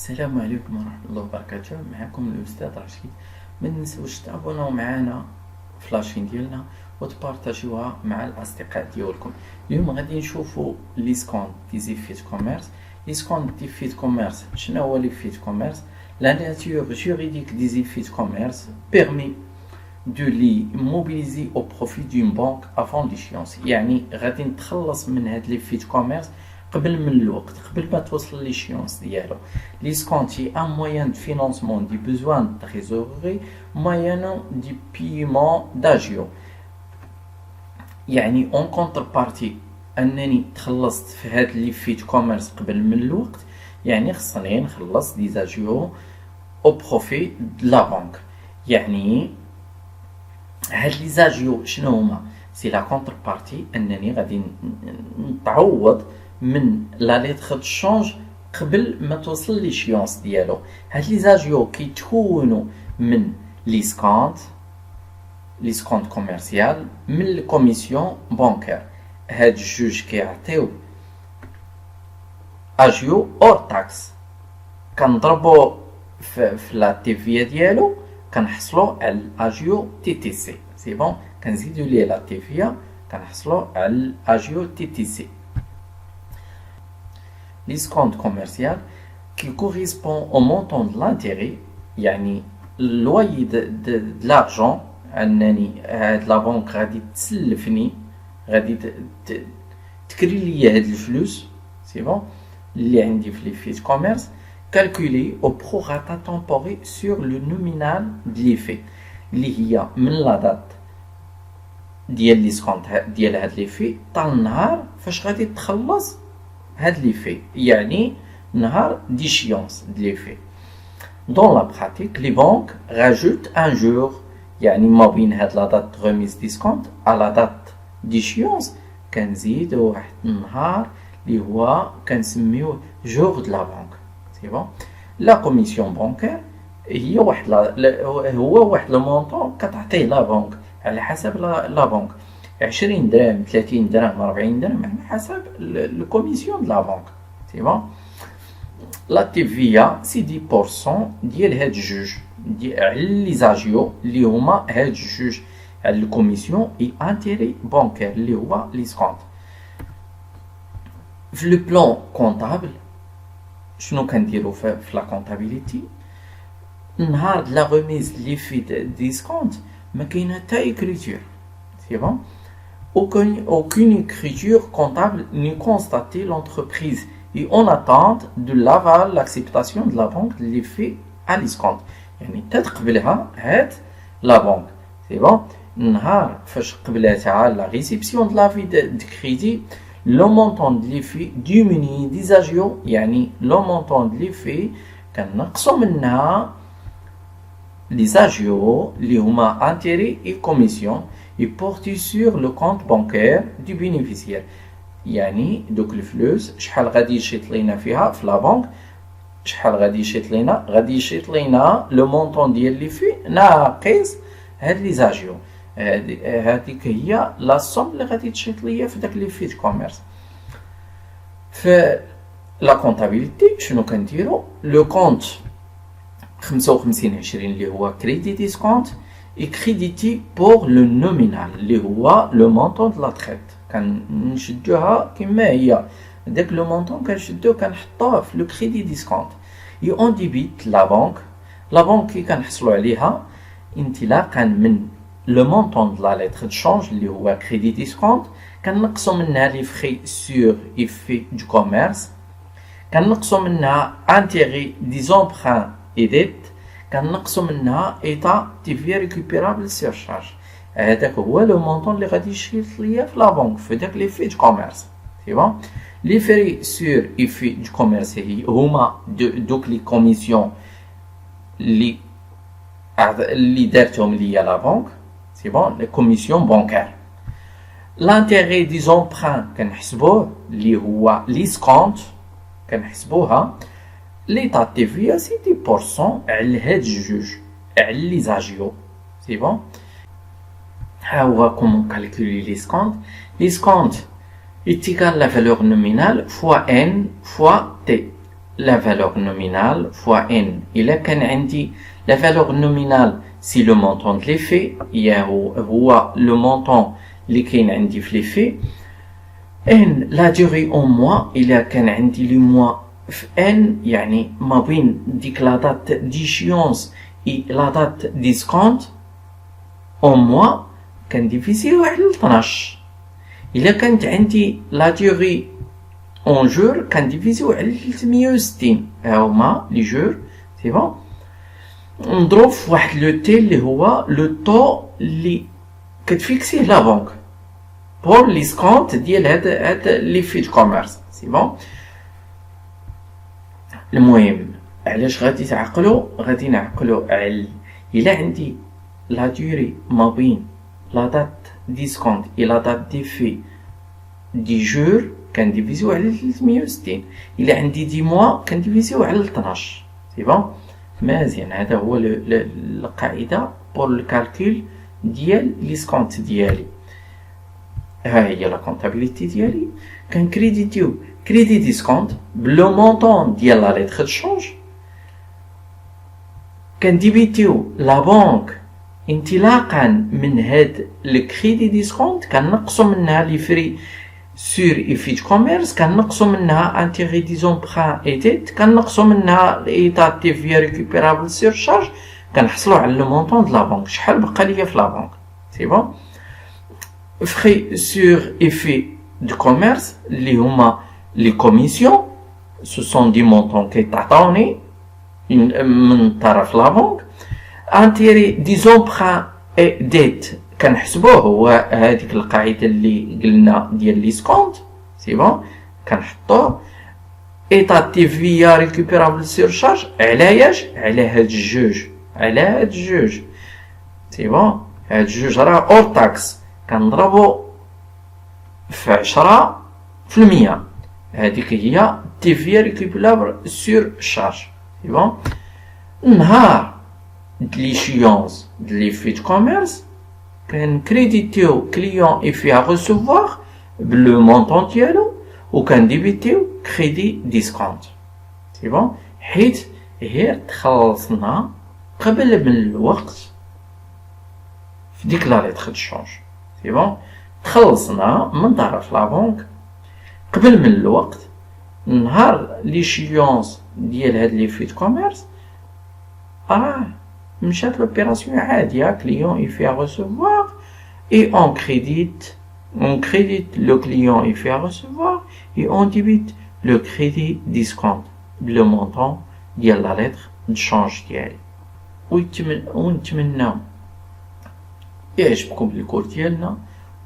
السلام عليكم ورحمة الله وبركاته. معكم الأستاذ رشيد. ما تنسوش تابوناو معنا في لاشين ديالنا وتبارطاجيوها مع الأصدقاء ديالكم. اليوم غادي نشوفو لي سكون دي زيفيت كوميرس. لي سكون دي فيت كوميرس، شنو هو لي فيت كوميرس؟ لا ناتور جuridique des effets de commerce permet de les mobiliser au profit d'une banque avant l'échéance. يعني غادي نتخلص من هاد لي فيت كوميرس قبل من الوقت، قبل ما توصل ليشيونس ديالو. ليسكونتي ان موين دو فينانسمون دي بوزوان دو تريزوري موينو دي بيمون داجيو. يعني اون كونتر بارتي انني تخلصت في هاد لي فيت كوميرس قبل من الوقت، يعني خصني نخلص دي زاجيو او بروفي د لا بانك. يعني هاد لي زاجيو شنو هما؟ سي لا كونتر بارتي انني غادي نتعوض من لا ليتر دو شونج قبل ما توصل ليشيونس ديالو. هاد لي زاجيو كيتكونوا من لي سكونت كوميرسيال من الكوميسيون بانكير. هاد الجوج كيعطيو اجيو اور تاكس، كنضربو في لا تيفيا ديالو كنحصلو على الاجيو تي تي سي. سي بون، كنزيدو ليه لا تيفيا كنحصلو على الاجيو تي تي سي. L'escompte commercial qui correspond au montant de l'intérêt, يعني le loyer de l'argent. أنني هاد لا بنك غادي تسلفني، غادي تكري لي هاد الفلوس، سي بون، اللي عندي في لي فيت كوميرس، calculé au prorata temporé sur le nominal de l'effet اللي هي من لا دات ديال ليسكونت ديال هاد ليفي تا النهار فاش غادي تخلص هاد ليفي، يعني نهار ديشيونس د ليفي. Dans la pratique, les banques rajoutent un jour، يعني ما بين هاد لا دات غوميز ديسكونت à la date d'échéance كنزيدو واحد النهار اللي هو كنسميوه جور د لا بانك. سي بون. لا كوميسيون بانكير هي واحد هو واحد لو مونطون كتعطيه لا بانك على حسب لا بانك، 20 درهم 30 درهم 40 درهم على حسب الكوميسيون د لا بانك. سي بون. لا تيفيا سي 10% ديال هاد الجوج على لي زاجيو اللي هما هاد الجوج على الكوميسيون اي انتيري بانكير اللي هو ليسكونت. في لو بلان كونطابل شنو كنديرو في لا كونطابيليتي؟ نهار د لا غوميز لي في ديسكونت ما كاينه حتى اكريتور. سي بون. Aucune écriture comptable ne constatait l'entreprise et en attente de l'aval, l'acceptation de la banque de l'effet à l'escompte. يعني تتقبلها هاد لا بانك. سي بون. نهار فاش قبلتها لا ريسيبسيون د لافي د كريدي، لو مونطون د ليفي ديميني ديزاجيو، يعني لو مونطون د ليفي كنقصو منها لي زاجيو اللي هما انتيري اي كوميسيون et porté sur le compte bancaire du bénéficiaire. يعني دوك الفلوس شحال غادي يشيط لينا فيها في لا بانك، شحال غادي يشيط لينا؟ غادي يشيط لينا لو مونطون ديال لي في ناقص هاد لي زاجيو. هذيك هي لا سوم اللي غادي تشيط ليا في داك لي فيت كوميرس. في لا كونطابيليتي شنو كنديرو؟ لو كونت 55 20 اللي هو كريدي ديسكونت et crédité pour le nominal اللي هو le montant de la traite. كنشدوها كما هي، داك لو مونطون كنشدوه كنحطوه في لو كريدي ديسكونت et on débite la banque. لا بانك كي كنحصلوا عليها انطلاقا من لو مونطون د لا ليتر دو شونج اللي هو كريدي ديسكونت، كنقصوا منها لي فري سور ايفي دو كوميرس، كنقصوا منها انتيغي دي زومبران اي ديت، كنقصوا منها ايتا تيفيا ريكوبيرابل سيرشارج. هذاك هو لو مونطون اللي غادي يشيط ليا في لا بانك في داك لي في دو كوميرس. سي بون. لي فري سور اي في دو كوميرس هما دوك لي كوميسيون اللي دارتهم ليا لا بانك. سي بون. لي كوميسيون بانكير. لانتيغي دي زومبران كنحسبوه اللي هو ليسكونت كنحسبوها. ليطا تيفيا سي 10% على هاد الجوج على لي زاجيو. سي بون. ها هو كومون كالكولي ليسكونت. ليسكونت est égal à la valeur nominale fois n fois t. la valeur nominale fois n. إلا كان عندي la valeur nominale c'est le montant de l'effet هو le montant اللي كاين عندي في l'effet. n la durée en mois إلا كان عندي لي mois في n يعني ما بين ديك la date d'échéance et la date d'escompte en mois كنديفيزيو على 12. إلا كانت عندي la durée en jour كنديفيزيو على 360. ها هما لي جور سي بون. نضرب في واحد لو تي اللي هو لو طو اللي كتفيكسيه لا بنك بور ليسكونت ديال هاد لي في دو كوميرس سي بون. المهم علاش غادي نعقلو على الا عندي لا دوري ما بين لا دات ديسكونت اي لا دات ديفي دي جور كنديفيزيو على 360. الا عندي دي موا كنديفيزيو على 12 سي بون. مزيان هذا هو القاعده بور الكالكول ديال ليسكونت ديالي. ها هي لا كونطابيليتي ديالي. كنكريديتيو كريدي ديسكونت بلو مونطون ديال لا ليتر دو شونج. كنديبيتيو لا بنك انطلاقا من هاد الكريدي ديسكونت كنقصو منها لي فري سور اي في دو كوميرس كنقصو منها انتيغي دي زومبران اي ديت كنقصو منها ايطات دي في ريكوبيرابل سور شارج كنحصلو على لو مونطون د لا بنك شحال بقى ليا في لا بنك سي بون. فري سور ايفي دو كوميرس اللي هما لي كوميسيون سو سون دي مونطون كيتعطاوني من طرف لا بنك. انتيري دي زومبران اي ديت كنحسبوه هو هذيك القاعده اللي قلنا ديال ليسكونت سي بون كنحطوه ايطا تي في ريكوبيرابل سور شارج علاش على هاد الجوج سي بون. هاد الجوج راه اور تاكس كنضربو في 10%. هذيك هي تي في ريكوبيرابل سور شارج سي بون. نهار ليشيونس ديال في كوميرس كنكريديتيو كليون يفيها ريسيفوار بلو مونطون ديالو وكنديبيتيو كريدي ديسكونت سي بون. حيت غير تخلصنا قبل من الوقت في ديك لا ليتر دو شونج سي بون. تخلصنا من طرف لا بنك قبل من الوقت نهار ليشيونس ديال هاد لي في كوميرس مشات l'opération عادية client il fait à recevoir et on crédite le client il fait à recevoir et on débite le crédit discount le montant ديال la lettre de change ديالي. ونتمنى يعجبكم الكور ديالنا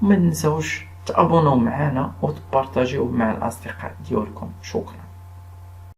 وما ننساوش تابوناو معنا وتبارطاجيو مع الاصدقاء ديالكم. شكرا.